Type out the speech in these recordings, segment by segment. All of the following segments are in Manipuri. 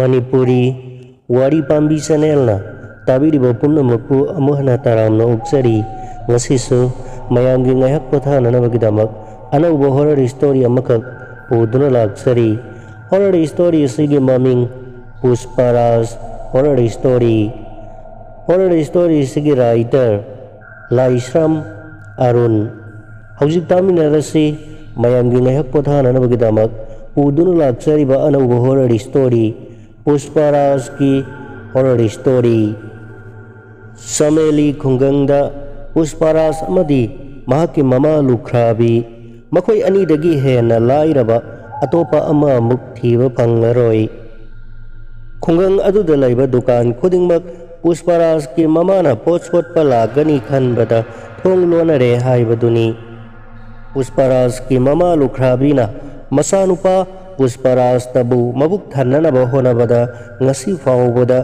Manipuri Wari Pambi Channelna tabiriba pumnamakpu amuh hana taramna ukjari ngasisu mayamgi ngaihak pothananabagidamak anauba horror story amakak puduna laksari. Horror story asigi maming Pushparaj horror story. Horror story asigi writer Laisram Arun. Haujik taminarasi mayamgi ngaihak pothananabagidamak puduna laksariba anauba horror story Pushparaj ki horror story. Sameli khungangda Pushparaj amadi mahaki mama Lukhrabi makhoi anidagi hena lairaba atopa ama amuk thiba phanglaroi. Khungang aduda laiba dukan khudingmak Pushparaj ki mamana potspot palagani khanbada thong lonare haibaduni. Pushparaj ki mama Lukhrabi na masanupa Pushparaj tabu mabuk thananaba honabada ngasi faubada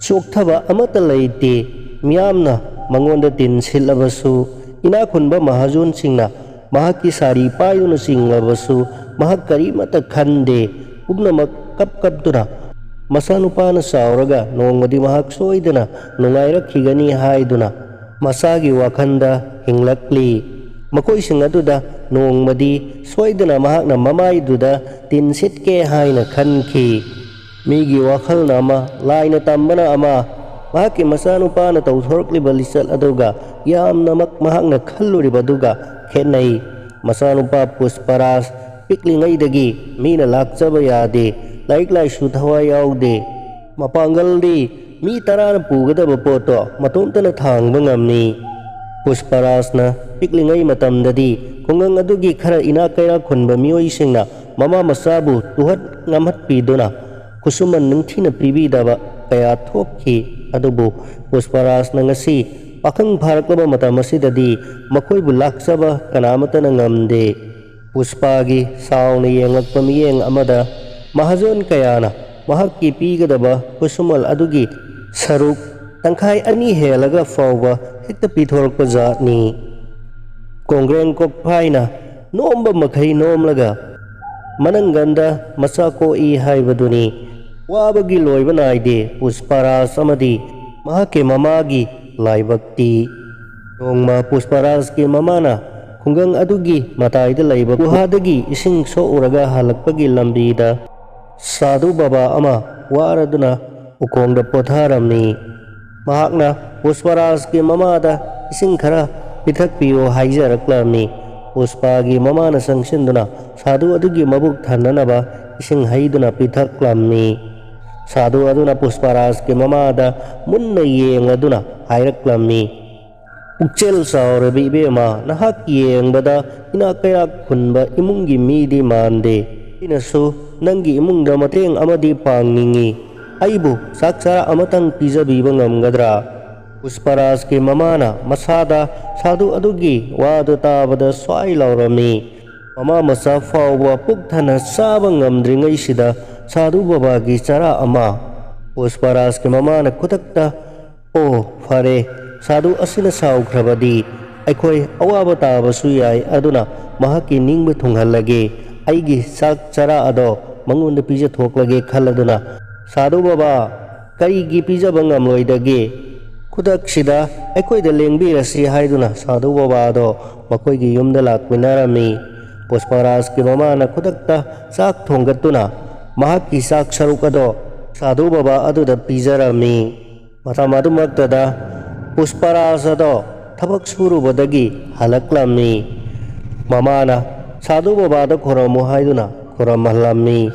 chokthaba amata leite miyamna mangonda tin silabasu inakhunba mahajun singna mahaki sari payuna singlabasu mahak karimata khande pumnamak kapduna masanupana sauraga nongmadi mahak soidana nungairakkhigani haiduna masagi wakhanda hinglakli. Makoi sing aduda nongmadi soidana mahakna mamaiduda tinsitke haina khanki. Migi wakhalna ama laina tambana ama mahaki masanupana tawthorkliba lisal aduga yamna mahakna khalluribaduga khenai. Masanupa Pushparaj piklingaidagi mina lakchaba yade laik laisu thawa yaude mapangaldi mi tarana pugadaba poto matontana thangba ngamni. Pushparajna piklingai matamdadi khungang adugi khara ina kaira khunba mioisingna mama masabu tuhat ngamhat piduna kusuman ningthina pibidaba kaya thokhi adubu Pushparajna ngasi pakhang pharaklaba matam asidadi makhoibu laksaba kanamatana ngamde. Pushpagi sauna yengakpa miyeng amada mahajon kayana mahakki pigadaba kusumal adugi saruk tangkhai ani helaga fauba hekta pithorkpa zatni. Kongreng kokphaina nomba makhai nomlaga manangganda masako i haibaduni wabagi loiba naide Pushparaj amadi mahake mamagi laibakti. Nongma Pushparaj ki mamana khungang adugi mataida laiba guhadagi ising souraga halakpagi lambida sadhu baba ama waraduna ukongda potharamni. Mahakna Pushparaj ki mamada ising khara pithakpiyo haijaraklamni. Pushpagi mamana sangsinduna sadhu adugi mabuk thananaba ising haiduna pithaklamni. Sadhu aduna Pushparaj ki mamada munna yengaduna hairaklamni. Ukchel saurabi bema nahak yengbada ina kayak khunba imungi midi mande inasu nangi imungda mateng amadi pangingi aibu saksara amatang pijabiba ngamgadra. Pushparaj ki mamana masada sadhu adugi wadu tabada swai lauramni. Mama masa fauba pukthana saba ngamdringai sida sadhu babagi chara ama. Pushparaj ki mamana kutakta o fare sadhu asina saukrabadi aikhoi awaba tabasu yai aduna mahaki ningba thunghalage aigi sak chara ado mangonda pija thoklage khaladuna sadhu baba karigi pijaba ngamloidage kudak sida aikhoida lengbirasi haiduna sadhu baba ado makoigi yumda lakminarami. Pushparaj ki mamana kudakta sak thonggatuna mahaki sak saruk ado sadhu baba aduda pijarami. Matam adumaktada Pushparaj ado thabak surubadagi halaklamni. Mamana sadhu babada khuramu haiduna khuramallamni.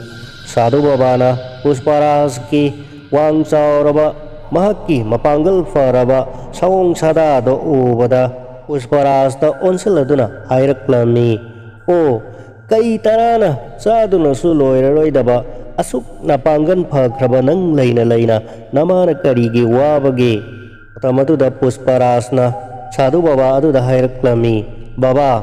Sadhu babana Pushparaj ki wang chauraba mahakki mapangal faraba sawong sada do ubada Pushparaj ta onsaladuna hairaklamni. O kai tarana saduna su loiraroidaba asuk napangan phakraba nang laina namana karigi wabage. Tamaduda Pushparajna sadhu baba aduda hairaklamni. Baba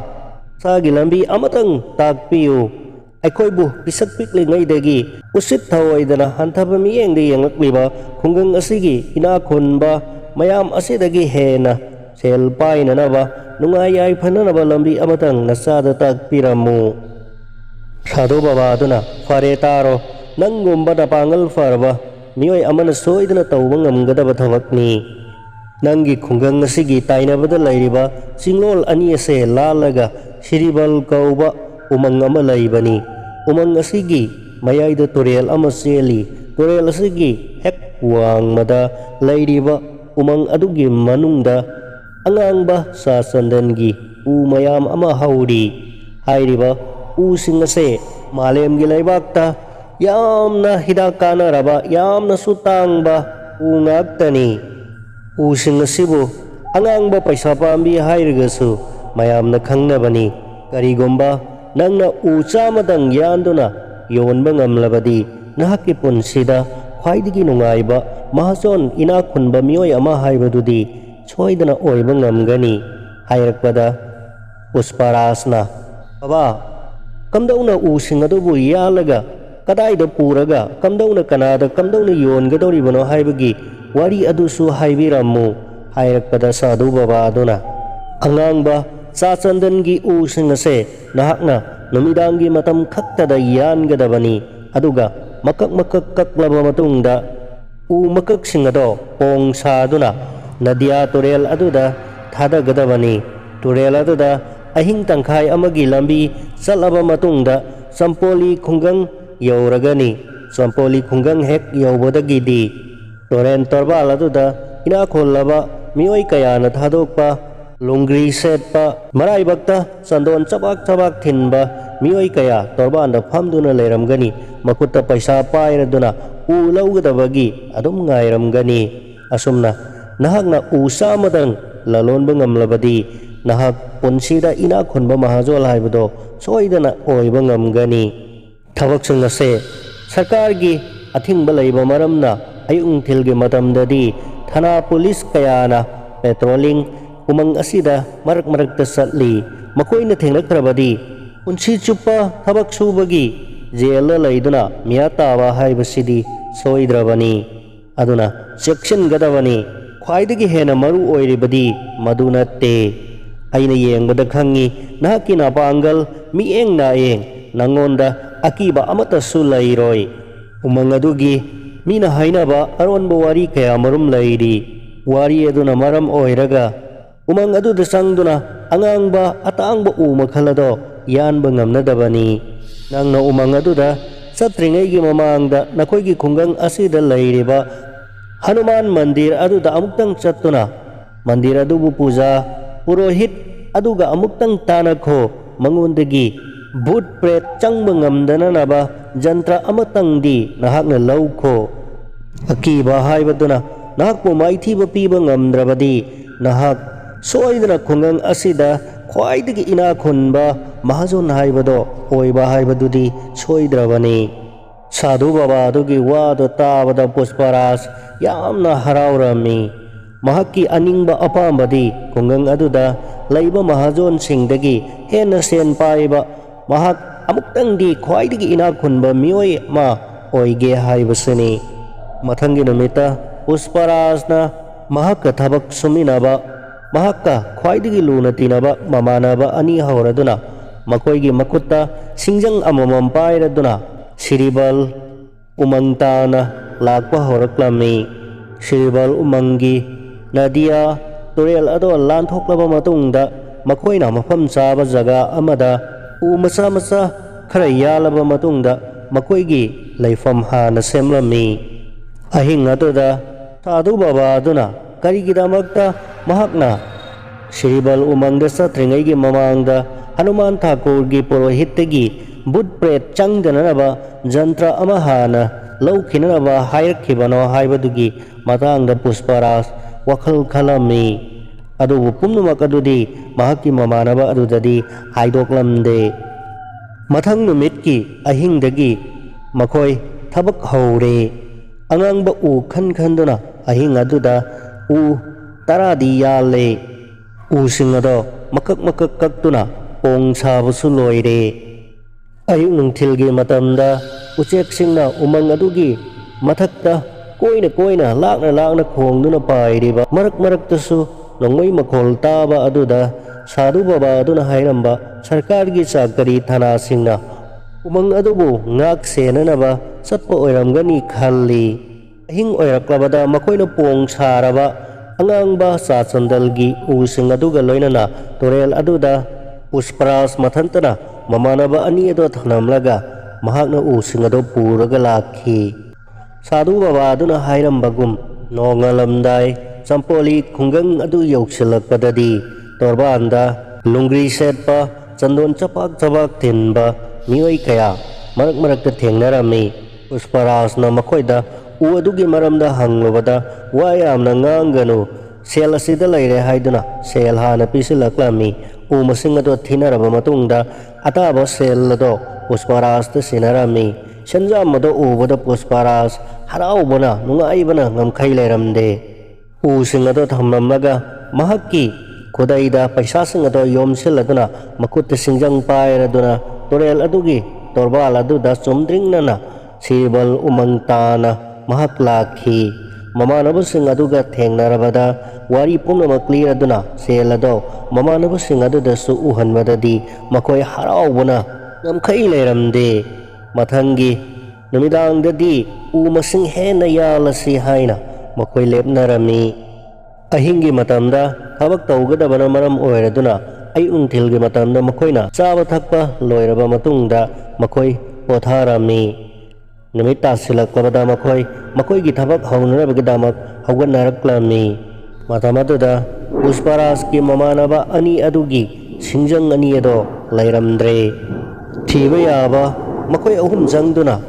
sagi lambi amatang takpiyo aikhoibu pisak piklingaidagi usit thawaidana hanthaba miyengda yengakliba khungang asigi inakhunba mayam asidagi hena sel painanaba nungayai phananaba lambi amatang nasada takpiramu. Sadhu baba aduna fare taro ꯅꯪꯒꯨꯝꯕ ꯅꯄꯥꯡꯒꯜ ꯐꯔꯕ ꯃꯤꯑꯣꯏ ꯑꯃꯅ ꯁꯣꯏꯗꯅ ꯇꯧꯕ ꯉꯝꯒꯗꯕ ꯊꯕꯛꯅꯤ. ꯅꯪꯒꯤ ꯈꯨꯡꯒꯪ ꯑꯁꯤꯒꯤ ꯇꯥꯏꯅꯕꯗ ꯂꯩꯔꯤꯕ ꯆꯤꯡꯂꯣꯜ ꯑꯅꯤ ꯑꯁꯤ ꯂꯥꯜꯂꯒ ꯁꯤꯔꯤꯕꯜ ꯀꯧꯕ ꯎꯃꯪ ꯑꯃ ꯂꯩꯕꯅꯤ. ꯎꯃꯪ ꯑꯁꯤꯒꯤ ꯃꯌꯥꯏꯗ ꯇꯨꯔꯦꯜ ꯑꯃ ꯆꯦꯜꯂꯤ. ꯇꯨꯔꯦꯜ ꯑꯁꯤꯒꯤ ꯍꯦꯛ ꯋꯥꯡꯃꯗ ꯂꯩꯔꯤꯕ ꯎꯃꯪ ꯑꯗꯨꯒꯤ ꯃꯅꯨꯡꯗ ꯑꯉꯥꯡꯕ ꯆꯥ ꯆꯟꯗꯟꯒꯤ ꯎ ꯃꯌꯥꯝ ꯑꯃ ꯍꯧꯔꯤ. ꯍꯥꯏꯔꯤꯕ ꯎꯁꯤꯡ ꯑꯁꯤ ꯃꯥꯂꯦꯝꯒꯤ ꯂꯩꯕꯥꯛꯇ ꯌꯥꯝꯅ ꯍꯤꯗꯥꯛ ꯀꯥꯟꯅꯔꯕ ꯌꯥꯝꯅꯁꯨ ꯇꯥꯡꯕ ꯎ ꯉꯥꯛꯇꯅꯤ. ꯎꯁꯤꯡ ꯑꯁꯤꯕꯨ ꯑꯉꯥꯡꯕ ꯄꯩꯁꯥ ꯄꯥꯝꯕꯤ ꯍꯥꯏꯔꯒꯁꯨ ꯃꯌꯥꯝꯅ ꯈꯪꯅꯕꯅꯤ. ꯀꯔꯤꯒꯨꯝꯕ ꯅꯪꯅ ꯎ 100 ꯌꯥꯟꯗꯨꯅ ꯌꯣꯟꯕ ꯉꯝꯂꯕꯗꯤ ꯅꯍꯥꯛꯀꯤ ꯄꯨꯟꯁꯤꯗ ꯈ꯭ꯋꯥꯏꯗꯒꯤ ꯅꯨꯡꯉꯥꯏꯕ ꯃꯍꯥꯖꯣꯟ ꯏꯅꯥꯛ ꯈꯨꯟꯕ ꯃꯤꯑꯣꯏ ꯑꯃ ꯍꯥꯏꯕꯗꯨꯗꯤ ꯁꯣꯏꯗꯅ ꯑꯣꯏꯕ ꯉꯝꯒꯅꯤ. ꯍꯥꯏꯔꯛꯄꯗ ꯄꯨꯁꯄꯥꯔꯥꯖꯅ ꯕꯕꯥ, ꯀꯝꯗꯧꯅ ꯎꯁꯤꯡ ꯑꯗꯨꯕꯨ ꯌꯥꯜꯂꯒ ꯀꯗꯥꯏꯗ ꯄꯨꯔꯒ ꯀꯝꯗꯧꯅ ꯀꯅꯥꯗ ꯀꯝꯗꯧꯅ ꯌꯣꯟꯒꯗꯧꯔꯤꯕꯅꯣ ꯍꯥꯏꯕꯒꯤ ꯋꯥꯔꯤ ꯑꯗꯨꯁꯨ ꯍꯥꯏꯕꯤꯔꯝꯃꯨ. ꯍꯥꯏꯔꯛꯄꯗ ꯁꯥꯗꯨ ꯕꯕꯥ ꯑꯗꯨꯅ ꯑꯉꯥꯡꯕ ꯆꯥ ꯆꯟꯗꯟꯒꯤ ꯎꯁꯤꯡ ꯑꯁꯦ ꯅꯍꯥꯛꯅ ꯅꯨꯃꯤꯗꯥꯡꯒꯤ ꯃꯇꯝ ꯈꯛꯇꯗ ꯌꯥꯟꯒꯗꯕꯅꯤ. ꯑꯗꯨꯒ ꯃꯀꯛ ꯃꯀꯛ ꯀꯛꯂꯕ ꯃꯇꯨꯡꯗ ꯎ ꯃꯀꯛꯁꯤꯡ ꯑꯗꯣ ꯄꯣꯡ ꯁꯥꯗꯨꯅ ꯅꯗꯤꯌꯥ ꯇꯨꯔꯦꯜ ꯑꯗꯨꯗ ꯊꯥꯗꯒꯗꯕꯅꯤ. ꯇꯨꯔꯦꯜ ꯑꯗꯨꯗ ꯑꯍꯤꯡ ꯇꯪꯈꯥꯏ ꯑꯃꯒꯤ ꯂꯝꯕꯤ ꯆꯠꯂꯕ ꯃꯇꯨꯡꯗ ꯆꯝꯄꯣꯂꯤ ꯈꯨꯡꯒꯪ ꯌꯧꯔꯒꯅꯤ. ꯆꯝꯄꯣꯂꯤ ꯈꯨꯡꯒꯪ ꯍꯦꯛ ꯌꯧꯕꯗꯒꯤꯗꯤ ꯇꯨꯔꯦꯟ ꯇꯣꯔꯕꯥꯜ ꯑꯗꯨꯗ ꯏꯅꯥꯛꯈꯨꯜꯂꯕ ꯃꯤꯑꯣꯏ ꯀꯌꯥꯅ ꯊꯥꯗꯣꯛꯄ ꯂꯨꯡꯒ꯭ꯔꯤ ꯁꯦꯠꯄ ꯃꯔꯥꯏꯕꯛꯇ ꯆꯟꯗꯣꯟ ꯆꯕꯥꯛ ꯆꯕꯥꯛ ꯊꯤꯟꯕ ꯃꯤꯑꯣꯏ ꯀꯌꯥ ꯇꯣꯔꯕꯥꯟꯗ ꯐꯝꯗꯨꯅ ꯂꯩꯔꯝꯒꯅꯤ. ꯃꯈꯨꯠꯇ ꯄꯩꯁꯥ pairaduna u lawgadabagi adum ngairamgani asumna nahakna u samadang lalonba ngamlabadi nahak punsida ina khunba mahajol haibado soidana oiba ngamgani thabaksun ase sarkar gi athingba leiba maramna ayung thilgi matamdadi thana police kayana patrolling umang asida marak marakta satli makoina thenglakrabadi punsi chupa thabak subagi jela leiduna miya tawa haibasidi soidrabani aduna section gadabani khwaidagi hena maru oiribadi maduna te aina yengbada khangi nahaki na pangal mi eng na eng nangonda akiba amata su lairoi umang adugi mina hainaba aronba wari kaya marum lairi wari aduna maram oiraga umang adu dasangduna angangba atangba u makhalado yanba ngamnadabani nangna umang aduda satringai gi mamangda nakoigi khungang asida lairiba Hanuman mandir aduda amuktang chattuna mandir adubu puja purohit aduga amuktang tanakho mangundagi bhut pret changba ngamdana naba jantra amatang di nahakna lawkho akiba haibaduna nahakpo maithiba piba ngamdrabadi nahak soidana khungang asida khwaidagi ina khunba mahazon haibado oiba haibadudi soidrabani sadhu baba adugi wado tabada Pushparaj yamna haraurami mahakki aningba apambadi khungang aduda leiba mahazon singdagi hena sen paiba mahak amuktang di khwaidagi ina khunba mioi ma oige haibasani mathangi numita Pushparajna mahakka thabak suminaba mahakka khwaidagi luna tinaba mamanaba ani hauraduna makoigi makutta singjang amamam pairaduna siribal umangtana lakpa horaklami siribal umangi nadia turel ado lan thoklaba matungda makoina mafam chaba jaga amada u masa masa khara yalaba matungda makoigi leifam hana semlami ahing adoda sadhu baba aduna karigidamakta mahakna siribal umangda satringai gi mamangda Hanuman Thakur gi purohittagi bud pret changdanaba jantra amahana lawkhinaba hairakibano haibadugi matangda Pushparaj wakhal khalami adubu pumnumak adudi mahakki mamanaba adudadi haidoklamde mathang numitki ahingdagi makoi thabak haure angangba u khan khanduna ahing aduda u taradi yalle u singado makak makak kaktuna pong sabasu loire ayung nungthilgi matamda uchek singna umang adugi mathakta koina lakna khongduna pairiba marak maraktasu nongoi makhol taba aduda sadhu baba aduna hairamba sarkar gi chakari thana singna umang adubu ngak senanaba ꯆꯠꯄ ꯑꯣꯏꯔꯝꯒꯅꯤ ꯈꯜꯂꯤ꯫ ꯑꯍꯤꯡ ꯑꯣꯏꯔꯛꯂꯕꯗ ꯃꯈꯣꯏꯅ ꯄꯣꯡ ꯁꯥꯔꯕ ꯑꯉꯥꯡꯕ ꯆꯥ ꯆꯟꯗꯜꯒꯤ ꯎꯁꯤꯡ ꯑꯗꯨꯒ ꯂꯣꯏꯅꯅ ꯇꯨꯔꯦꯜ ꯑꯗꯨꯗ ꯄꯨꯁꯄꯔꯥꯖ ꯃꯊꯟꯇꯅ ꯃꯃꯥꯟꯅꯕ ꯑꯅꯤ ꯑꯗꯨ ꯊꯅꯝꯂꯒ ꯃꯍꯥꯛꯅ ꯎꯁꯤꯡ ꯑꯗꯨ ꯄꯨꯔꯒ ꯂꯥꯛꯈꯤ꯫ ꯁꯥꯗꯨ ꯕꯕꯥ ꯑꯗꯨꯅ ꯍꯥꯏꯔꯝꯕꯒꯨꯝ ꯅꯣꯡꯉꯥꯜꯂꯝꯗꯥꯏ ꯆꯝꯄꯣꯂꯤ ꯈꯨꯡꯒꯪ ꯑꯗꯨ ꯌꯧꯁꯤꯜꯂꯛꯄꯗꯗꯤ ꯇꯣꯔꯕꯥꯟꯗ ꯂꯨꯡꯒ꯭ꯔꯤ ꯁꯦꯠꯄ ꯆꯟꯗꯣꯟ ꯆꯄꯥꯛ ꯆꯄꯥꯛ ꯊꯤꯟꯕ ꯃꯤꯑꯣꯏ ꯀꯌꯥ ꯃꯔꯛ ꯃꯔꯛꯇ ꯊꯦꯡꯅꯔꯝꯃꯤ꯫ ꯄꯨꯁꯄꯔꯥꯖꯅ ꯃꯈꯣꯏꯗ ꯎ ꯑꯗꯨꯒꯤ ꯃꯔꯝꯗ ꯍꯪꯂꯨꯕꯗ ꯋꯥ ꯌꯥꯝꯅ ꯉꯥꯡꯒꯅꯨ, ꯁꯦꯜ ꯑꯁꯤꯗ ꯂꯩꯔꯦ ꯍꯥꯏꯗꯨꯅ ꯁꯦꯜ ꯍꯥꯟꯅ ꯄꯤꯁꯤꯜꯂꯛꯂꯝꯃꯤ꯫ ꯎ ꯃꯁꯤꯡ ꯑꯗꯨ ꯊꯤꯅꯔꯕ ꯃꯇꯨꯡꯗ ꯑꯇꯥꯕ ꯁꯦꯜ ꯑꯗꯨ ꯄꯨꯁꯄꯔꯥꯖꯇ ꯁꯤꯟꯅꯔꯝꯃꯤ꯫ ꯁꯦꯟꯖꯥꯝ ꯑꯗꯨ ꯎꯕꯗ ꯄꯨꯁꯄꯔꯥꯖ ꯍꯔꯥꯎꯕꯅ ꯅꯨꯡꯉꯥꯏꯕꯅ ꯉꯝꯈꯩ ꯂꯩꯔꯝꯗꯦ꯫ ꯎꯁꯤꯡ ꯑꯗꯨ ꯊꯝꯂꯝꯂꯒ ꯃꯍꯥꯛꯀꯤ ꯈꯨꯗꯩꯗ ꯄꯩꯁꯥꯁꯤꯡ ꯑꯗꯨ ꯌꯣꯝꯁꯤꯜꯂꯗꯨꯅ ꯃꯈꯨꯠꯇ ꯁꯤꯡꯖꯪ ꯄꯥꯏꯔꯗꯨꯅ ꯇꯨꯔꯦꯜ ꯑꯗꯨꯒꯤ ꯇꯣꯔꯕꯥꯜ ꯑꯗꯨꯗ ꯆꯨꯝꯗ꯭ꯔꯤꯡꯅꯅ ꯁꯤꯔꯕꯜ ꯎꯃꯪ ꯇꯥꯅ ꯃꯍꯥꯛ ꯂꯥꯛꯈꯤ꯫ ꯃꯃꯥꯟꯅꯕꯁꯤꯡ ꯑꯗꯨꯒ ꯊꯦꯡꯅꯔꯕꯗ ꯋꯥꯔꯤ ꯄꯨꯝꯅꯃꯛ ꯂꯤꯔꯗꯨꯅ ꯁꯦꯜ ꯑꯗꯨ ꯃꯃꯥꯟꯅꯕꯁꯤꯡ ꯑꯗꯨꯗꯁꯨ ꯎꯍꯟꯕꯗꯗꯤ ꯃꯈꯣꯏ ꯍꯔꯥꯎꯕꯅ ꯉꯝꯈꯩ ꯂꯩꯔꯝꯗꯦ꯫ ꯃꯊꯪꯒꯤ ꯅꯨꯃꯤꯗꯥꯡꯗꯗꯤ ꯎ ꯃꯁꯤꯡ ꯍꯦꯟꯅ ꯌꯥꯜꯂꯁꯤ ꯍꯥꯏꯅ ꯃꯈꯣꯏ ꯂꯦꯞꯅꯔꯝꯃꯤ꯫ ꯑꯍꯤꯡꯒꯤ ꯃꯇꯝꯗ ꯊꯕꯛ ꯇꯧꯒꯗꯕꯅ ꯃꯔꯝ ꯑꯣꯏꯔꯗꯨꯅ ꯑꯌꯨꯛ ꯅꯨꯡꯊꯤꯜꯒꯤ ꯃꯇꯝꯗ ꯃꯈꯣꯏꯅ ꯆꯥꯕ ꯊꯛꯄ ꯂꯣꯏꯔꯕ ꯃꯇꯨꯡꯗ ꯃꯈꯣꯏ ꯄꯣꯊꯥꯔꯝꯃꯤ꯫ ꯅꯨꯃꯤꯠ ꯇꯥꯁꯤꯜꯂꯛꯂꯕꯗ ꯃꯈꯣꯏꯒꯤ ꯊꯕꯛ ꯍꯧꯅꯅꯕꯒꯤꯗꯃꯛ ꯍꯧꯒꯠꯅꯔꯛꯂꯝꯃꯤ꯫ ꯃꯇꯝ ꯑꯗꯨꯗ ꯄꯨꯁꯄꯔꯥꯖꯀꯤ ꯃꯃꯥꯟꯅꯕ ꯑꯅꯤ ꯑꯗꯨꯒꯤ ꯁꯤꯡꯖꯪ ꯑꯅꯤ ꯑꯗꯨ ꯂꯩꯔꯝꯗ꯭ꯔꯦ꯫ ꯊꯤꯕ ꯌꯥꯕ ꯃꯈꯣꯏ ꯑꯍꯨꯝ ꯆꯪꯗꯨꯅ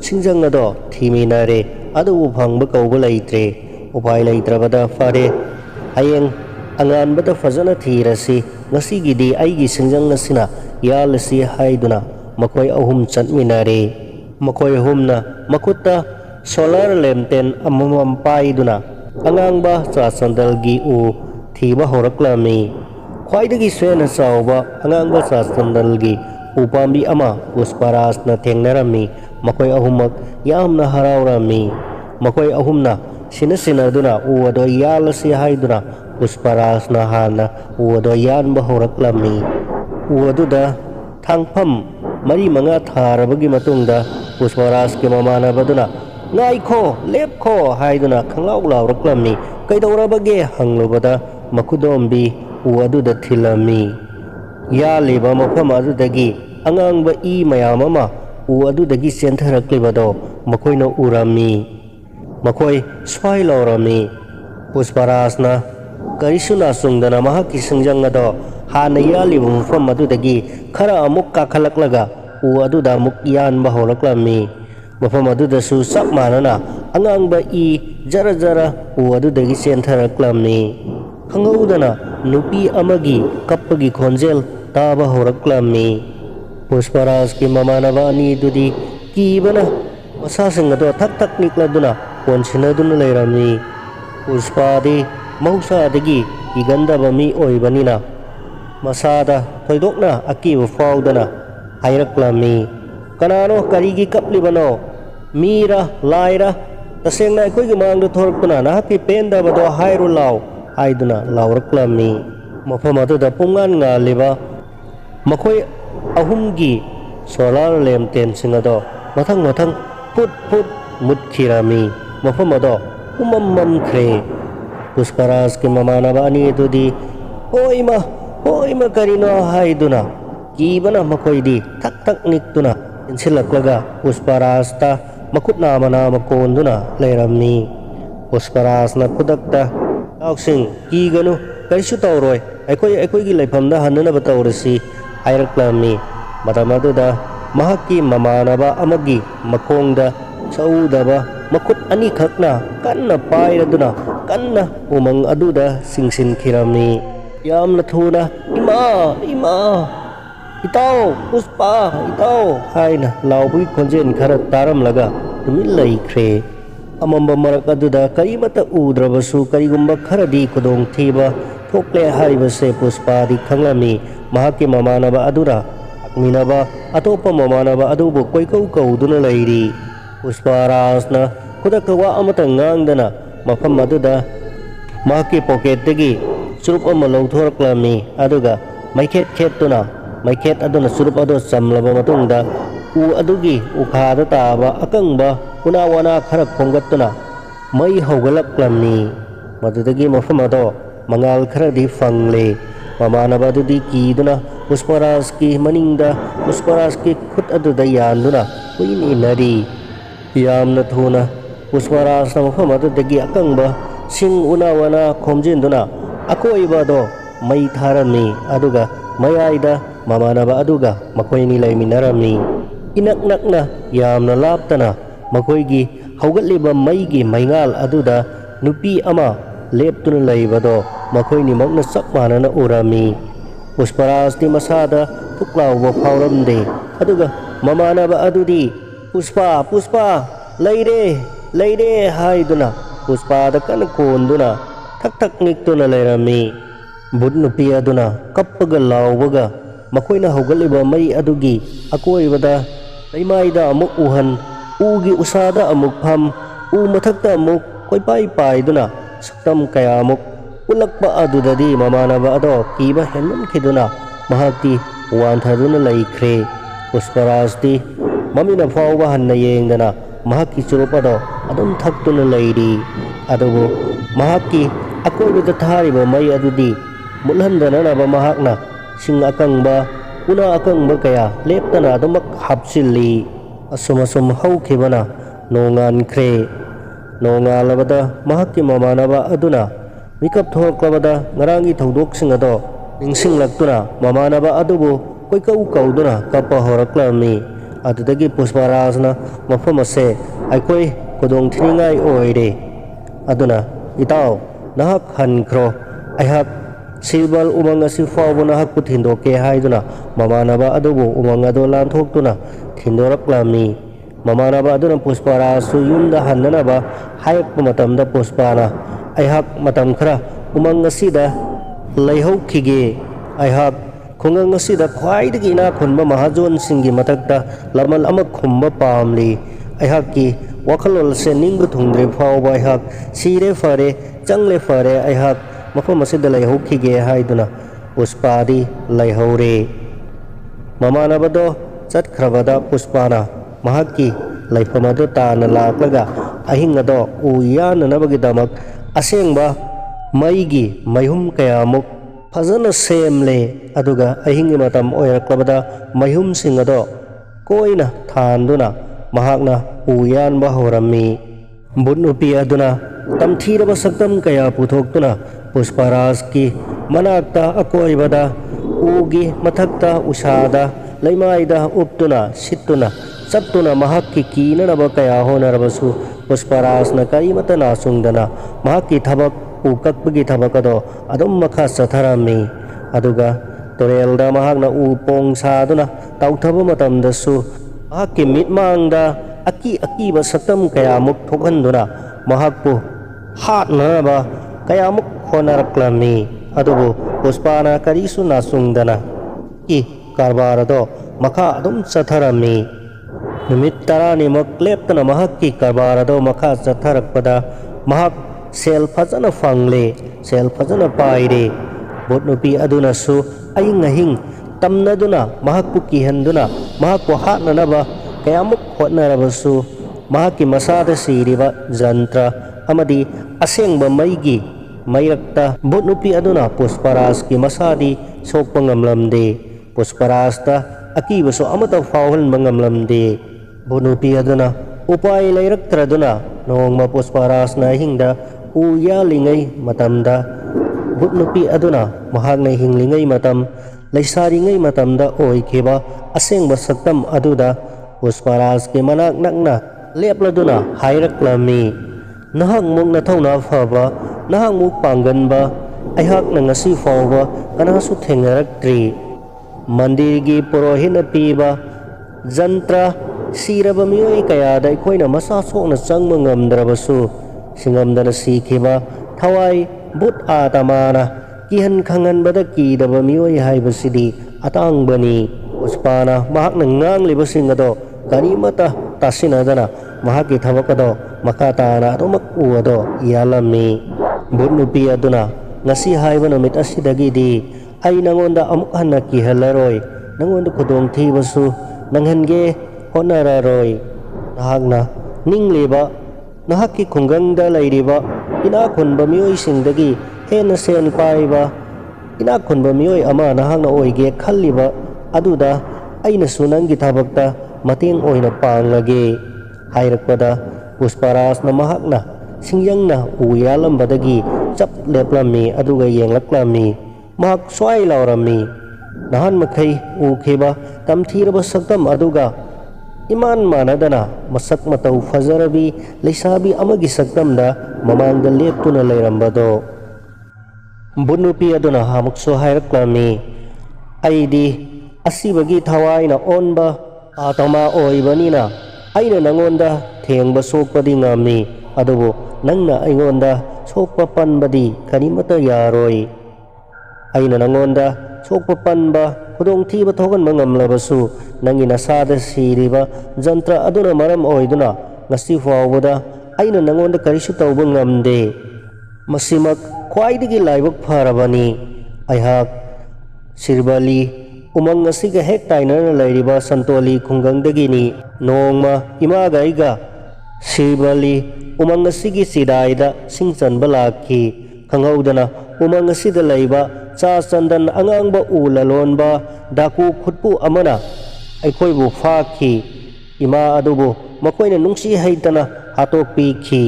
ꯁꯤꯡꯖꯪ ꯑꯗꯨ ꯊꯤꯃꯤꯟꯅꯔꯦ, ꯑꯗꯨꯕꯨ ꯐꯪꯕ ꯀꯧꯕ ꯂꯩꯇ꯭ꯔꯦ꯫ ꯎꯄꯥꯏ ꯂꯩꯇ꯭ꯔꯕꯗ ꯐꯔꯦ, ꯍꯌꯦꯡ ꯑꯉꯥꯟꯕꯗ ꯐꯖꯅ ꯊꯤꯔꯁꯤ, ꯉꯁꯤꯒꯤꯗꯤ ꯑꯩꯒꯤ ꯁꯤꯡꯖꯪ ꯑꯁꯤꯅ ꯌꯥꯜꯂꯁꯤ ꯍꯥꯏꯗꯨꯅ ꯃꯈꯣꯏ ꯑꯍꯨꯝ ꯆꯠꯃꯤꯟꯅꯔꯦ꯫ ꯃꯈꯣꯏ ꯑꯍꯨꯝꯅ ꯃꯈꯨꯠꯇ ꯁꯣꯂꯔ ꯂꯦꯝꯇꯦꯟ ꯑꯃꯃꯝ ꯄꯥꯏꯗꯨꯅ ꯑꯉꯥꯡꯕ ꯆꯥ ꯆꯟꯗꯜꯒꯤ ꯎ ꯊꯤꯕ ꯍꯧꯔꯛꯂꯝꯃꯤ꯫ ꯈ꯭ꯋꯥꯏꯗꯒꯤ ꯁꯦꯟꯅ ꯆꯥꯎꯕ ꯑꯉꯥꯡꯕ ꯆꯥ ꯆꯟꯗꯜꯒꯤ ꯎꯄꯥꯝꯕꯤ ꯑꯃ ꯄꯨꯁꯄꯔꯥꯖꯅ ꯊꯦꯡꯅꯔꯝꯃꯤ꯫ ꯃꯈꯣꯏ ꯑꯍꯨꯝꯃꯛ ꯌꯥꯝꯅ ꯍꯔꯥꯎꯔꯝꯃꯤ꯫ ꯃꯈꯣꯏ ꯑꯍꯨꯝꯅ ꯁꯤꯟꯅꯗꯨꯅ ꯎ ꯑꯗꯨ ꯌꯥꯜꯂꯁꯤ ꯍꯥꯏꯗꯨꯅ ꯄꯨꯁꯄꯔꯥꯖꯅ ꯍꯥꯟꯅ ꯎ ꯑꯗꯨ ꯌꯥꯟꯕ ꯍꯧꯔꯛꯂꯝꯃꯤ꯫ ꯎ ꯑꯗꯨꯗ ꯊꯥꯡꯐꯝ 4-5 ꯊꯥꯔꯕꯒꯤ ꯃꯇꯨꯡꯗ ꯄꯨꯁꯄꯔꯥꯖꯀꯤ ꯃꯃꯥꯟꯅꯕꯗꯨꯅ "ꯉꯥꯏꯈꯣ, ꯂꯦꯞꯈꯣ" ꯍꯥꯏꯗꯨꯅ ꯈꯪꯂꯥꯎ ꯂꯥꯎꯔꯛꯂꯝꯃꯤ꯫ ꯀꯩꯗꯧꯔꯕꯒꯦ ꯍꯪꯂꯨꯕꯗ ꯃꯈꯨꯗꯣꯝꯕꯤ ꯎ ꯑꯗꯨꯗ ꯊꯤꯜꯂꯝꯃꯤ꯫ ꯌꯥꯜꯂꯤꯕ ꯃꯐꯝ ꯑꯗꯨꯗꯒꯤ ꯑꯉꯥꯡꯕ ꯏ ꯃꯌꯥꯝ ꯑꯃ ꯎ ꯑꯗꯨꯗꯒꯤ ꯆꯦꯟꯊꯔꯛꯂꯤꯕꯗꯣ ꯃꯈꯣꯏꯅ ꯎꯔꯝꯃꯤ꯫ ꯃꯈꯣꯏ ꯁ꯭ꯋꯥꯏ ꯂꯥꯎꯔꯝꯃꯤ꯫ ꯄꯨꯁꯄꯔꯥꯖꯅ ꯀꯔꯤꯁꯨ ꯅꯥꯆꯨꯡꯗꯅ ꯃꯍꯥꯛꯀꯤ ꯁꯤꯡꯖꯪ ꯑꯗꯣ ꯍꯥꯟꯅ ꯌꯥꯜꯂꯤꯕ ꯃꯐꯝ ꯑꯗꯨꯗꯒꯤ ꯈꯔ ꯑꯃꯨꯛ ꯀꯥꯈꯠꯂꯛꯂꯒ ꯎ ꯑꯗꯨꯗ ꯑꯃꯨꯛ ꯌꯥꯟꯕ ꯍꯧꯔꯛꯂꯝꯃꯤ꯫ ꯃꯐꯝ ꯑꯗꯨꯗꯁꯨ ꯆꯞ ꯃꯥꯟꯅꯅ ꯑꯉꯥꯡꯕ ꯏ ꯖꯔ ꯖꯔ ꯎ ꯑꯗꯨꯗꯒꯤ ꯆꯦꯟꯊꯔꯛꯂꯝꯃꯤ꯫ ꯈꯪꯍꯧꯗꯅ ꯅꯨꯄꯤ ꯑꯃꯒꯤ ꯀꯞꯄꯒꯤ ꯈꯣꯟꯖꯦꯜ ꯇꯥꯕ ꯍꯧꯔꯛꯂꯝꯃꯤ꯫ ꯄꯨꯁꯄꯔꯥꯖꯀꯤ ꯃꯃꯥꯟꯅꯕ ꯑꯅꯤꯗꯨꯗꯤ ꯀꯤꯕꯅ ꯃꯁꯥꯁꯤꯡ ꯑꯗꯨ ꯊꯛ ꯊꯛ ꯅꯤꯛꯂꯗꯨꯅ ꯀꯣꯟꯁꯤꯟꯅꯗꯨꯅ ꯂꯩꯔꯝꯃꯤ꯫ ꯄꯨꯁꯄꯥꯗꯤ ꯃꯍꯧꯁꯥꯗꯒꯤ ꯀꯤꯒꯟꯗꯕ ꯃꯤ ꯑꯣꯏꯕꯅꯤꯅ ꯃꯁꯥꯗ ꯊꯣꯏꯗꯣꯛꯅ ꯑꯀꯤꯕ ꯐꯥꯎꯗꯅ ꯍꯥꯏꯔꯛꯂꯝꯃꯤ, "ꯀꯅꯥꯅꯣ? ꯀꯔꯤꯒꯤ ꯀꯞꯂꯤꯕꯅꯣ? ꯃꯤꯔ ꯂꯥꯏꯔ? ꯇꯁꯦꯡꯅ ꯑꯩꯈꯣꯏꯒꯤ ꯃꯥꯡꯗ ꯊꯣꯔꯛꯇꯨꯅ ꯅꯍꯥꯛꯀꯤ ꯄꯦꯟꯗꯕꯗꯣ ꯍꯥꯏꯔꯨ ꯂꯥꯎ" ꯍꯥꯏꯗꯨꯅ ꯂꯥꯎꯔꯛꯂꯝꯃꯤ꯫ ꯃꯐꯝ ꯑꯗꯨꯗ ꯄꯨꯡꯉꯥꯟ ꯉꯥꯜꯂꯤꯕ ꯃꯈꯣꯏ ꯑꯍꯨꯝꯒꯤ ꯁꯣꯂꯥꯔ ꯂꯦꯝꯇꯦꯟꯁꯤꯡ ꯑꯗꯣ ꯃꯊꯪ ꯃꯊꯪ ꯐꯨꯠ ꯐꯨꯠ ꯃꯨꯠꯈꯤꯔꯝꯃꯤ꯫ ꯃꯐꯝ ꯑꯗꯣ ꯄꯨꯝꯃꯝ ꯃꯝꯈ꯭ꯔꯦ꯫ ꯄꯨꯁꯄꯔꯥꯖꯀꯤ ꯃꯃꯥꯟꯅꯕ ꯑꯅꯤ ꯑꯗꯨꯗꯤ "ꯍꯣꯏꯃꯥ, ꯍꯣꯏꯃꯥ, ꯀꯔꯤꯅꯣ" ꯍꯥꯏꯗꯨꯅ ꯀꯤꯕꯅ ꯃꯈꯣꯏꯗꯤ ꯊꯛ ꯊꯛ ꯅꯤꯛꯇꯨꯅ ꯏꯟꯁꯤꯜꯂꯛꯂꯒ ꯄꯨꯁꯄꯔꯥꯖꯇ ꯃꯈꯨꯠ ꯅꯥꯝꯃ ꯅꯥꯝꯃ ꯀꯣꯟꯗꯨꯅ ꯂꯩꯔꯝꯃꯤ꯫ ꯄꯨꯁꯄꯔꯥꯖꯅ ꯈꯨꯗꯛꯇ "ꯏꯇꯥꯎꯁꯤꯡ, ꯀꯤꯒꯅꯨ, ꯀꯔꯤꯁꯨ ꯇꯧꯔꯣꯏ, ꯑꯩꯈꯣꯏꯒꯤ ꯂꯩꯐꯝꯗ ꯍꯟꯅꯅꯕ ꯇꯧꯔꯁꯤ" ꯍꯥꯏꯔꯛꯂꯝꯃꯤ꯫ ꯃꯇꯝ ꯑꯗꯨꯗ ꯃꯍꯥꯛꯀꯤ ꯃꯃꯥꯟꯅꯕ ꯑꯃꯒꯤ ꯃꯈꯣꯡꯗ ꯁꯎꯗꯕ ꯃꯈꯨꯠ ꯑꯅꯤꯈꯛꯅ ꯀꯟꯅ ꯄꯥꯏꯔꯗꯨꯅ ꯀꯟꯅ ꯎꯃꯪ ꯑꯗꯨꯗ ꯆꯤꯡꯁꯤꯟꯈꯤꯔꯝꯃꯤ꯫ ꯌꯥꯝꯅ ꯊꯨꯅ "ꯏꯃꯥ, ꯏꯃꯥ, ꯏꯇꯥꯎ, ꯄꯨꯁꯄꯥ, ꯏꯇꯥꯎ" ꯍꯥꯏꯅ ꯂꯥꯎꯕꯒꯤ ꯈꯣꯟꯖꯦꯜ ꯈꯔ ꯇꯥꯔꯝꯂꯒ ꯇꯨꯃꯤꯟ ꯂꯩꯈ꯭ꯔꯦ꯫ ꯑꯃꯝꯕ ꯃꯔꯛ ꯑꯗꯨꯗ ꯀꯔꯤꯃꯠꯇ ꯎꯗ꯭ꯔꯕꯁꯨ ꯀꯔꯤꯒꯨꯝꯕ ꯈꯔꯗꯤ ꯈꯨꯗꯣꯡꯊꯤꯕ ꯊꯣꯛꯂꯦ ꯍꯥꯏꯕꯁꯦ ꯄꯨꯁꯄꯥꯗꯤ ꯈꯪꯂꯝꯃꯤ꯫ ꯃꯍꯥꯛꯀꯤ ꯃꯃꯥꯟꯅꯕ ꯑꯗꯨꯅ ꯂꯥꯛꯃꯤꯟꯅꯕ ꯑꯇꯣꯞꯄ ꯃꯃꯥꯟꯅꯕ ꯑꯗꯨꯕꯨ ꯀꯣꯏꯀꯧ ꯀꯧꯗꯨꯅ ꯂꯩꯔꯤ꯫ ꯄꯨꯁꯄꯔꯥꯖꯅ ꯈꯨꯗꯛꯇ ꯋꯥ ꯑꯃꯠꯇ ꯉꯥꯡꯗꯅ ꯃꯐꯝ ꯑꯗꯨꯗ ꯃꯍꯥꯛꯀꯤ ꯄꯣꯀꯦꯠꯇꯒꯤ ꯆꯨꯔꯨꯞ ꯑꯃ ꯂꯧꯊꯣꯔꯛꯂꯝꯃꯤ꯫ ꯑꯗꯨꯒ ꯃꯩꯈꯦꯠ ꯈꯦꯠꯇꯨꯅ ꯃꯩꯈꯦꯠ ꯑꯗꯨꯅ ꯆꯨꯔꯨꯞ ꯑꯗꯨ ꯆꯝꯂꯕ ꯃꯇꯨꯡꯗ u adugi ukhada taba akangba una wana khara khongatuna mai haugalaklamni madudagi mafam ado mangal khara di fangle mamanaba dudi kiduna Pushparaj ki maningda Pushparaj ki khut aduda yanduna kuin inari yamna thuna Pushparaj na mafam adudagi akangba sing una wana khomjinduna akoiba do mai tharami aduga mayaida mamanaba aduga makoini laiminarami inak nakna yamna laptana makoigi haugatliba maigi maingal aduda nupi ama leptuna laibado makoini magna sakmanana urami Pushparaj di masada puklauba phauramde aduga mamanaba adudi Pushpa Pushpa leire haiduna Pushpa da kan konduna thak niktuna lairami bud nupi aduna kappaga laubaga makoina haugatliba mai adugi akoibada laimaida amuk uhan ugi usada amuk pham u mathakta amuk koipai paiduna saktam kaya amuk ulakpa adudadi mamanaba ado kiba henman khiduna mahakti wanthaduna laikre Pushparaj di mamina phauba hanna yengdana mahakki churup ado adum thaktuna lairi adubu mahakki akoibada thariba mai adudi mulhandana naba mahakna sing akangba una akangba kaya leptana adumak hapsilli asum haukibana nongan kre nongalabada mahakki mamanaba aduna mikap thoklabada ngarangi thodok sing ado ningsinglaktuna mamanaba adubu koikau kauduna kapa horaklami adudagi Pushparajna mafam ase aikoi kodong thiningai oire aduna itaw nahak hankro aihak silbal umang asi fawbo nahak puthindoke haiduna mamanaba adubu umang ado lanthokduna thindoraklami mamanaba aduna Pushparaj su yumda hannanaba hayakpa matamda Pushpana aihak matam khara umang asida laihaukhige aihak khungang asida khwaidagi ina khunba mahajon singi matakta lamal amak khumba pamli aihakki wakhalol se ningbu thungdre phawba aihak sire fare changle fare aihak mafam asida laihaukhige haiduna Pushpadi laihore mamanabado chatkrabada Pushpana mahakki laifamado tana laklaga ahing ado uyananabagi asengba maigi maihum kayamuk fazana semle aduga ahingi matam oiraklabada maihum singado koina thanduna mahakna uyanba horami bunupi aduna tamthiraba saktam kaya puthoktuna Pushparaj ki manakta akoibada ugi mathakta usada laimaida uptuna sittuna saptuna mahakki kinanaba kaya honarabasu Pushparaj na karimata nasungdana mahakki thabak ukakpagi thabak ado adum makha satharami aduga torelda mahakna upong saduna tauthaba matamdasu mahakki mitmangda akiba saktam kayamuk thokhanduna mahakpu hatnaba kayamuk honaraklami adubu Pushpana karisu nasungdana karbar ado makha adum satharami numit taranimak leptana mahakki karbar ado makha satharakpada mahak sel fazana fangle sel fazana paire botnupi aduna su ahing tamnaduna mahakpu kihanduna mahakpu hatnanaba kayamuk hotnarabasu mahakki masada siriba jantra amadi asengba maigi mayrakta botnupi aduna Pushparaj ki masadi sokpa ngamlamde Pushparajta akibaso amata fawhan mangamlamde bunupi aduna upai lairaktaraduna nongma Pushparaj na hingda uyalingai matamda bunupi aduna mahakna hinglingai matam laisaringai matamda oikeba asengba saktam aduda Pushparaj ki manak nakna lepladuna hairaklami nahak muk na thawna phaba nahak muk pangganba aihak na ngasi fawba kanasu thengaraktri mandirgi purohina piba jantra siraba miyoi kayada ikhoina masa sokna changma ngamdrabasu singamdana sikhiba thawai but atamana kihan khanganbada kidaba miyoi haibasidi atangbani Pushpana mahakna ngangliba singado karimata tasinadana mahakki thabakado makatana adumak uado iyalami bunupi aduna ngasi haiba namit asidagidi ay nangonda amuk hanna kihalaroi nangonda kudong thibasu nanghange ꯍꯣꯠꯅꯔꯔꯣꯏ꯫ ꯅꯍꯥꯛꯅ ꯅꯤꯡꯂꯤꯕ ꯅꯍꯥꯛꯀꯤ ꯈꯨꯡꯒꯪꯗ ꯂꯩꯔꯤꯕ ꯏꯅꯥꯛ ꯈꯨꯟꯕ ꯃꯤꯑꯣꯏꯁꯤꯡꯗꯒꯤ ꯍꯦꯟꯅ ꯁꯦꯟ ꯄꯥꯏꯕ ꯏꯅꯥꯛ ꯈꯨꯟꯕ ꯃꯤꯑꯣꯏ ꯑꯃ ꯅꯍꯥꯛꯅ ꯑꯣꯏꯒꯦ ꯈꯜꯂꯤꯕ ꯑꯗꯨꯗ ꯑꯩꯅꯁꯨ ꯅꯪꯒꯤ ꯊꯕꯛꯇ ꯃꯇꯦꯡ ꯑꯣꯏꯅ ꯄꯥꯡꯂꯒꯦ ꯍꯥꯏꯔꯛꯄꯗ ꯄꯨꯁꯄꯥꯔꯥꯖꯅ ꯃꯍꯥꯛꯅ ꯁꯤꯡꯌꯪꯅ ꯎ ꯌꯥꯜꯂꯝꯕꯗꯒꯤ ꯆꯞ ꯂꯦꯞꯂꯝꯃꯤ ꯑꯗꯨꯒ ꯌꯦꯡꯂꯛꯂꯝꯃꯤ꯫ ꯃꯍꯥꯛ ꯁ꯭ꯋꯥꯏ ꯂꯥꯎꯔꯝꯃꯤ, ꯅꯍꯥꯟꯃꯈꯩ ꯎꯈꯤꯕ ꯇꯝꯊꯤꯔꯕ ꯁꯛꯇꯝ ꯑꯗꯨꯒ ꯏꯃꯥꯟ ꯃꯥꯟꯅꯗꯅ ꯃꯁꯛ ꯃꯇꯧ ꯐꯖꯔꯕꯤ ꯂꯩꯁꯥꯕꯤ ꯑꯃꯒꯤ ꯁꯛꯇꯝꯗ ꯃꯃꯥꯡꯗ ꯂꯦꯞꯇꯨꯅ ꯂꯩꯔꯝꯕꯗꯣ꯫ ꯚꯨꯠ ꯅꯨꯄꯤ ꯑꯗꯨꯅ ꯑꯃꯨꯛꯁꯨ ꯍꯥꯏꯔꯛꯂꯝꯃꯤ, ꯑꯩꯗꯤ ꯑꯁꯤꯕꯒꯤ ꯊꯋꯥꯏꯅ ꯑꯣꯟꯕ ꯑꯥꯇꯃꯥ ꯑꯣꯏꯕꯅꯤꯅ ꯑꯩꯅ ꯅꯪꯉꯣꯟꯗ ꯊꯦꯡꯕ ꯁꯣꯛꯄꯗꯤ ꯉꯝꯃꯤ, ꯑꯗꯨꯕꯨ ꯅꯪꯅ ꯑꯩꯉꯣꯟꯗ ꯁꯣꯛꯄ ꯄꯟꯕꯗꯤ ꯀꯔꯤꯃꯠꯇ ꯌꯥꯔꯣꯏ꯫ ꯑꯩꯅ ꯅꯪꯉꯣꯟꯗ ꯁꯣꯛꯄ ꯄꯟꯕ ꯈꯨꯗꯣꯡꯊꯤꯕ ꯊꯣꯛꯍꯟꯕ ꯉꯝꯂꯕꯁꯨ ꯅꯪꯒꯤ ꯅꯁꯥꯗ ꯁꯤꯔꯤꯕ ꯖꯟꯇ꯭ꯔ ꯑꯗꯨꯅ ꯃꯔꯝ ꯑꯣꯏꯗꯨꯅ ꯉꯁꯤ ꯐꯥꯎꯕꯗ ꯑꯩꯅ ꯅꯪꯉꯣꯟꯗ ꯀꯔꯤꯁꯨ ꯇꯧꯕ ꯉꯝꯗꯦ꯫ ꯃꯁꯤꯃꯛ ꯈ꯭ꯋꯥꯏꯗꯒꯤ ꯂꯥꯏꯕꯛ ꯐꯔꯕꯅꯤ꯫ ꯑꯩꯍꯥꯛ ꯁꯤꯔꯕꯂꯤ ꯎꯃꯪ ꯑꯁꯤꯒ ꯍꯦꯛ ꯇꯥꯏꯅꯅ ꯂꯩꯔꯤꯕ ꯁꯟꯇꯣꯂꯤ ꯈꯨꯡꯒꯪꯗꯒꯤꯅꯤ꯫ ꯅꯣꯡꯃ ꯏꯃꯥꯒ ꯑꯩꯒ ꯁꯤꯔꯕꯂꯤ ꯎꯃꯪ ꯑꯁꯤꯒꯤ ꯆꯤꯗꯥꯏꯗ ꯁꯤꯡ ꯆꯟꯕ ꯂꯥꯛꯈꯤ꯫ ꯈꯪꯍꯧꯗꯅ ꯎꯃꯪ ꯑꯁꯤꯗ ꯂꯩꯕ ꯆꯥ ꯆꯟꯗꯟ ꯑꯉꯥꯡꯕ ꯎ ꯂꯂꯣꯟꯕ ꯗꯥꯀꯨ ꯈꯨꯠꯄꯨ ꯑꯃꯅ ꯑꯩꯈꯣꯏꯕꯨ ꯐꯥꯈꯤ꯫ ꯏꯃꯥ ꯑꯗꯨꯕꯨ ꯃꯈꯣꯏꯅ ꯅꯨꯡꯁꯤ ꯍꯩꯇꯅ ꯍꯥꯠꯇꯣꯛꯄꯤꯈꯤ꯫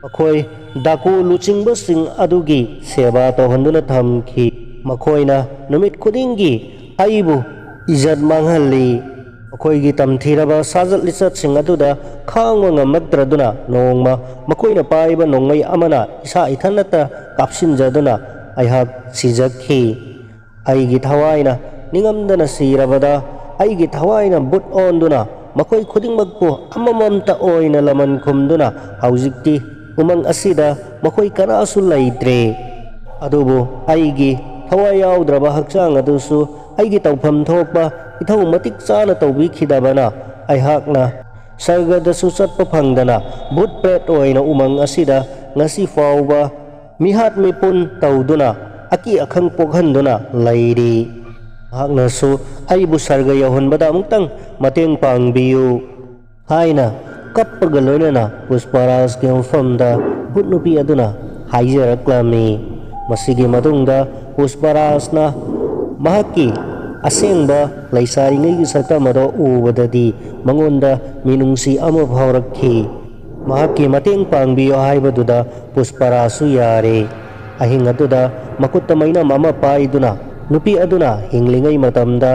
ꯃꯈꯣꯏ ꯗꯥꯀꯨ ꯂꯨꯆꯤꯡꯕꯁꯤꯡ ꯑꯗꯨꯒꯤ ꯁꯦꯕꯥ ꯇꯧꯍꯟꯗꯨꯅ ꯊꯝꯈꯤ꯫ ꯃꯈꯣꯏꯅ ꯅꯨꯃꯤꯠ ꯈꯨꯗꯤꯡꯒꯤ ꯑꯩꯕꯨ ꯏꯖꯠ ꯃꯥꯡꯍꯜꯂꯤ꯫ ꯃꯈꯣꯏꯒꯤ ꯇꯝꯊꯤꯔꯕ ꯁꯥꯖꯠ ꯂꯤꯆꯠꯁꯤꯡ ꯑꯗꯨꯗ ꯈꯥꯡꯕ ꯉꯝꯂꯛꯇ꯭ꯔꯗꯨꯅ ꯅꯣꯡꯃ ꯃꯈꯣꯏꯅ ꯄꯥꯏꯕ ꯅꯣꯡꯃꯩ ꯑꯃꯅ ꯏꯁꯥ ꯏꯊꯟꯇ ꯀꯥꯞꯁꯤꯟꯖꯗꯨꯅ ꯑꯩꯍꯥꯛ ꯁꯤꯖꯈꯤ꯫ ꯑꯩꯒꯤ ꯊꯋꯥꯏꯅ ꯅꯤꯡꯉꯝꯗꯅ ꯁꯤꯔꯕꯗ ꯑꯩꯒꯤ ꯊꯋꯥꯏꯅ ꯕꯨꯠ ꯑꯣꯟꯗꯨꯅ ꯃꯈꯣꯏ ꯈꯨꯗꯤꯡꯃꯛꯄꯨ ꯑꯃꯃꯝꯇ ꯑꯣꯏꯅ ꯂꯃꯟ ꯈꯨꯝꯗꯨꯅ ꯍꯧꯖꯤꯛꯇꯤ ꯎꯃꯪ ꯑꯁꯤꯗ ꯃꯈꯣꯏ ꯀꯅꯥꯁꯨ ꯂꯩꯇ꯭ꯔꯦ꯫ ꯑꯗꯨꯕꯨ ꯑꯩꯒꯤ ꯊꯋꯥꯏ ꯌꯥꯎꯗ꯭ꯔꯕ ꯍꯛꯆꯥꯡ ꯑꯗꯨꯁꯨ ꯑꯩꯒꯤ ꯇꯧꯐꯝ ꯊꯣꯛꯄ ꯏꯊꯧ ꯃꯇꯤꯛ ꯆꯥꯅ ꯇꯧꯕꯤꯈꯤꯗꯕꯅ ꯑꯩꯍꯥꯛꯅ ꯁꯔꯒꯗꯁꯨ ꯆꯠꯄ ꯐꯪꯗꯅ ꯚꯨꯠ ꯄ꯭ꯔꯦꯠ ꯑꯣꯏꯅ ꯎꯃꯪ ꯑꯁꯤꯗ ꯉꯁꯤ ꯐꯥꯎꯕ ꯃꯤꯍꯥꯠ ꯃꯤꯄꯨꯟ ꯇꯧꯗꯨꯅ ꯑꯀꯤ ꯑꯈꯪ ꯄꯣꯛꯍꯟꯗꯨꯅ ꯂꯩꯔꯤ꯫ ꯃꯍꯥꯛꯅꯁꯨ ꯑꯩꯕꯨ ꯁꯔꯒ ꯌꯧꯍꯟꯕꯗ ꯑꯃꯨꯛꯇꯪ ꯃꯇꯦꯡ ꯄꯥꯡꯕꯤꯌꯨ ꯍꯥꯏꯅ ꯀꯞꯄꯒ ꯂꯣꯏꯅꯅ ꯄꯨꯁꯄꯥꯔꯥꯖꯀꯤ ꯃꯐꯝꯗ ꯚꯨꯠ ꯅꯨꯄꯤ ꯑꯗꯨꯅ ꯍꯥꯏꯖꯔꯛꯂꯝꯃꯤ꯫ ꯃꯁꯤꯒꯤ ꯃꯇꯨꯡꯗ ꯄꯨꯁꯄꯥꯔꯥꯖꯅ ꯃꯍꯥꯛꯀꯤ ꯑꯁꯦꯡꯕ ꯂꯩꯁꯥꯔꯤꯉꯩꯒꯤ ꯁꯛꯇꯝ ꯑꯗꯨ ꯎꯕꯗꯗꯤ ꯃꯉꯣꯟꯗ ꯃꯤꯅꯨꯡꯁꯤ ꯑꯃ ꯐꯥꯎꯔꯛꯈꯤ꯫ ꯃꯍꯥꯛꯀꯤ ꯃꯇꯦꯡ ꯄꯥꯡꯕꯤꯌꯨ ꯍꯥꯏꯕꯗꯨꯗ ꯄꯨꯁꯄꯥꯔꯥꯖꯁꯨ ꯌꯥꯔꯦ꯫ ꯑꯍꯤꯡ ꯑꯗꯨꯗ ꯃꯈꯨꯠꯇ ꯃꯩꯅꯝ ꯑꯃ ꯄꯥꯏꯗꯨꯅ ꯅꯨꯄꯤ ꯑꯗꯨꯅ ꯍꯤꯡꯂꯤꯉꯩ ꯃꯇꯝꯗ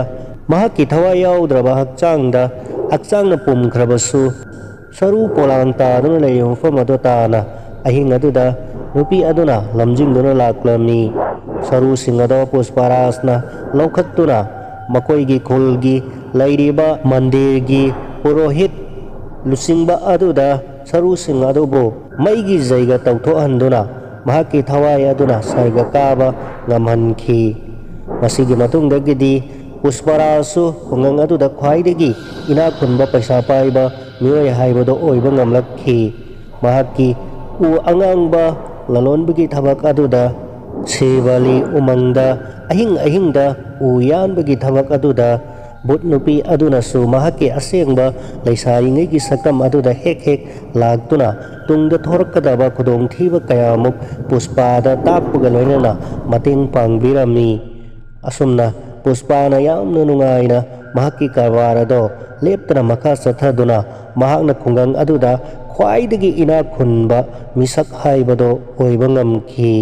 ꯃꯍꯥꯛꯀꯤ ꯊꯋꯥꯏ ꯌꯥꯎꯗ꯭ꯔꯕ ꯍꯛꯆꯥꯡꯅ ꯄꯨꯝꯈ꯭ꯔꯕꯁꯨ ꯁꯔꯨ ꯄꯣꯂꯥꯡ ꯇꯥꯗꯨꯅ ꯂꯩꯔꯤꯕ ꯃꯐꯝ ꯑꯗꯨ ꯇꯥꯅ ꯑꯍꯤꯡ ꯑꯗꯨꯗ ꯅꯨꯄꯤ ꯑꯗꯨꯅ ꯂꯝꯖꯤꯡꯗꯨꯅ ꯂꯥꯛꯂꯝꯃꯤ꯫ ꯁꯔꯨꯁꯤꯡ ꯑꯗꯨ ꯄꯨꯁꯄꯥꯔꯥꯖꯅ ꯂꯧꯈꯠꯇꯨꯅ ꯃꯈꯣꯏꯒꯤ ꯈꯨꯜꯒꯤ ꯂꯩꯔꯤꯕ ꯃꯟꯗꯤꯔꯒꯤ ꯄꯨꯔꯣꯍꯤꯠ ꯂꯨꯆꯤꯡꯕ ꯑꯗꯨꯗ ꯁꯔꯨꯁꯤꯡ ꯑꯗꯨꯕꯨ ꯃꯩꯒꯤ ꯖꯩꯒ ꯇꯧꯊꯣꯛꯍꯟꯗꯨꯅ ꯃꯍꯥꯛꯀꯤ ꯊꯋꯥꯏ ꯑꯗꯨꯅ ꯁꯔꯒ ꯀꯥꯕ ꯉꯝꯍꯟꯈꯤ꯫ ꯃꯁꯤꯒꯤ ꯃꯇꯨꯡꯗꯒꯤꯗꯤ ꯄꯨꯁꯄꯥꯔꯥꯖꯁꯨ ꯈꯨꯡꯒꯪ ꯑꯗꯨꯗ ꯈ꯭ꯋꯥꯏꯗꯒꯤ ꯏꯅꯥꯛ ꯈꯨꯟꯕ ꯄꯩꯁꯥ ꯄꯥꯏꯕ ꯃꯤꯑꯣꯏ ꯍꯥꯏꯕꯗꯨ ꯑꯣꯏꯕ ꯉꯝꯂꯛꯈꯤ꯫ ꯃꯍꯥꯛꯀꯤ ꯎ ꯑꯉꯥꯡꯕ ꯂꯂꯣꯟꯕꯒꯤ ꯊꯕꯛ ꯑꯗꯨꯗ, ꯁꯤꯔꯕꯂꯤ ꯎꯃꯪꯗ ꯑꯍꯤꯡ ꯑꯍꯤꯡꯗ ꯎ ꯌꯥꯟꯕꯒꯤ ꯊꯕꯛ ꯑꯗꯨꯗ ꯚꯨꯠ ꯅꯨꯄꯤ ꯑꯗꯨꯅꯁꯨ ꯃꯍꯥꯛꯀꯤ ꯑꯁꯦꯡꯕ ꯂꯩꯁꯥꯔꯤꯉꯩꯒꯤ ꯁꯛꯇꯝ ꯑꯗꯨꯗ ꯍꯦꯛ ꯍꯦꯛ ꯂꯥꯛꯇꯨꯅ ꯇꯨꯡꯗ ꯊꯣꯔꯛꯀꯗꯕ ꯈꯨꯗꯣꯡꯊꯤꯕ ꯀꯌꯥꯃꯨꯛ ꯄꯨꯁꯄꯥꯗ ꯇꯥꯛꯄꯒ ꯂꯣꯏꯅꯅ ꯃꯇꯦꯡ ꯄꯥꯡꯕꯤꯔꯝꯃꯤ꯫ ꯑꯁꯨꯝꯅ ꯄꯨꯁꯄꯥꯅ ꯌꯥꯝꯅ ꯅꯨꯡꯉꯥꯏꯅ ꯃꯍꯥꯛꯀꯤ ꯀꯔꯕꯥꯔ ꯑꯗꯣ ꯂꯦꯞꯇꯅ ꯃꯈꯥ ꯆꯠꯊꯗꯨꯅ ꯃꯍꯥꯛꯅ ꯈꯨꯡꯒꯪ ꯑꯗꯨꯗ ꯈ꯭ꯋꯥꯏꯗꯒꯤ ꯏꯅꯥꯛ ꯈꯨꯟꯕ ꯃꯤꯁꯛ ꯍꯥꯏꯕꯗꯣ ꯑꯣꯏꯕ ꯉꯝꯈꯤ꯫